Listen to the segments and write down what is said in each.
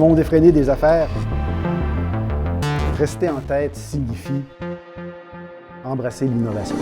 monde effréné des affaires, rester en tête signifie embrasser l'innovation.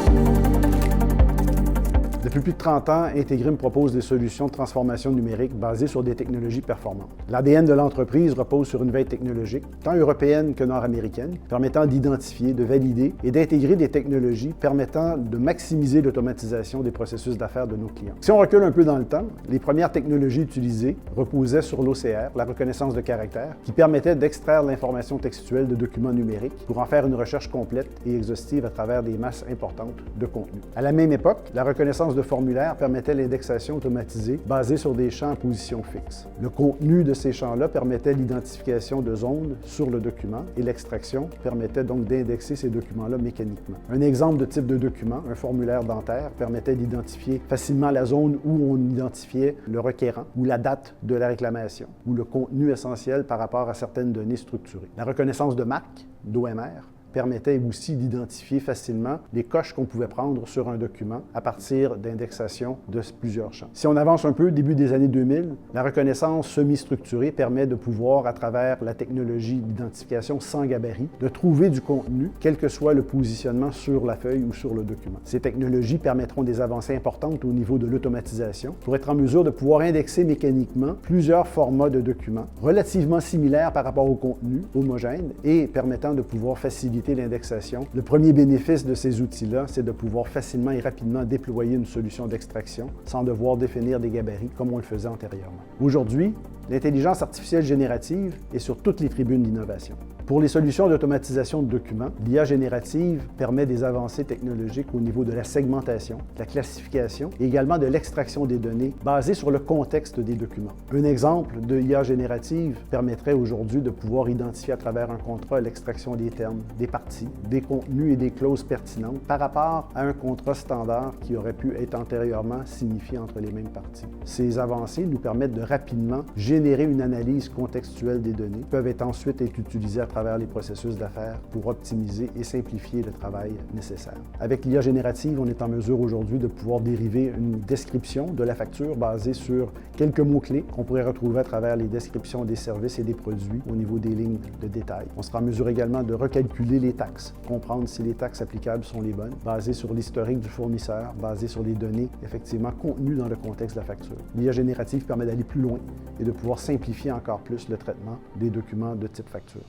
Depuis plus de 30 ans, Integrim propose des solutions de transformation numérique basées sur des technologies performantes. L'ADN de l'entreprise repose sur une veille technologique, tant européenne que nord-américaine, permettant d'identifier, de valider et d'intégrer des technologies permettant de maximiser l'automatisation des processus d'affaires de nos clients. Si on recule un peu dans le temps, les premières technologies utilisées reposaient sur l'OCR, la reconnaissance de caractère, qui permettait d'extraire l'information textuelle de documents numériques pour en faire une recherche complète et exhaustive à travers des masses importantes de contenu. À la même époque, la reconnaissance de formulaires permettait l'indexation automatisée basée sur des champs en position fixe. Le contenu de ces champs-là permettait l'identification de zones sur le document et l'extraction permettait donc d'indexer ces documents-là mécaniquement. Un exemple de type de document, un formulaire dentaire, permettait d'identifier facilement la zone où on identifiait le requérant ou la date de la réclamation ou le contenu essentiel par rapport à certaines données structurées. La reconnaissance de marque, d'OMR, permettait aussi d'identifier facilement les coches qu'on pouvait prendre sur un document à partir d'indexation de plusieurs champs. Si on avance un peu, début des années 2000, la reconnaissance semi-structurée permet de pouvoir, à travers la technologie d'identification sans gabarit, de trouver du contenu, quel que soit le positionnement sur la feuille ou sur le document. Ces technologies permettront des avancées importantes au niveau de l'automatisation pour être en mesure de pouvoir indexer mécaniquement plusieurs formats de documents relativement similaires par rapport au contenu homogène et permettant de pouvoir faciliter l'indexation. Le premier bénéfice de ces outils-là, c'est de pouvoir facilement et rapidement déployer une solution d'extraction sans devoir définir des gabarits comme on le faisait antérieurement. Aujourd'hui, l'intelligence artificielle générative est sur toutes les tribunes d'innovation. Pour les solutions d'automatisation de documents, l'IA générative permet des avancées technologiques au niveau de la segmentation, de la classification et également de l'extraction des données basées sur le contexte des documents. Un exemple de IA générative permettrait aujourd'hui de pouvoir identifier à travers un contrat l'extraction des termes, des parties, des contenus et des clauses pertinentes par rapport à un contrat standard qui aurait pu être antérieurement signifié entre les mêmes parties. Ces avancées nous permettent de rapidement générer une analyse contextuelle des données qui peuvent être ensuite être utilisées à travers les processus d'affaires pour optimiser et simplifier le travail nécessaire. Avec l'IA générative, on est en mesure aujourd'hui de pouvoir dériver une description de la facture basée sur quelques mots-clés qu'on pourrait retrouver à travers les descriptions des services et des produits au niveau des lignes de détail. On sera en mesure également de recalculer les taxes, comprendre si les taxes applicables sont les bonnes, basées sur l'historique du fournisseur, basées sur les données effectivement contenues dans le contexte de la facture. L'IA générative permet d'aller plus loin et de pouvoir simplifier encore plus le traitement des documents de type facture.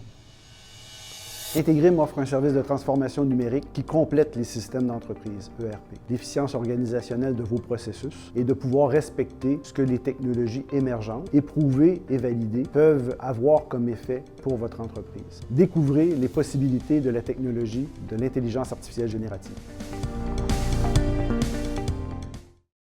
Integrim offre un service de transformation numérique qui complète les systèmes d'entreprise, ERP, l'efficience organisationnelle de vos processus et de pouvoir respecter ce que les technologies émergentes, éprouvées et validées peuvent avoir comme effet pour votre entreprise. Découvrez les possibilités de la technologie de l'intelligence artificielle générative.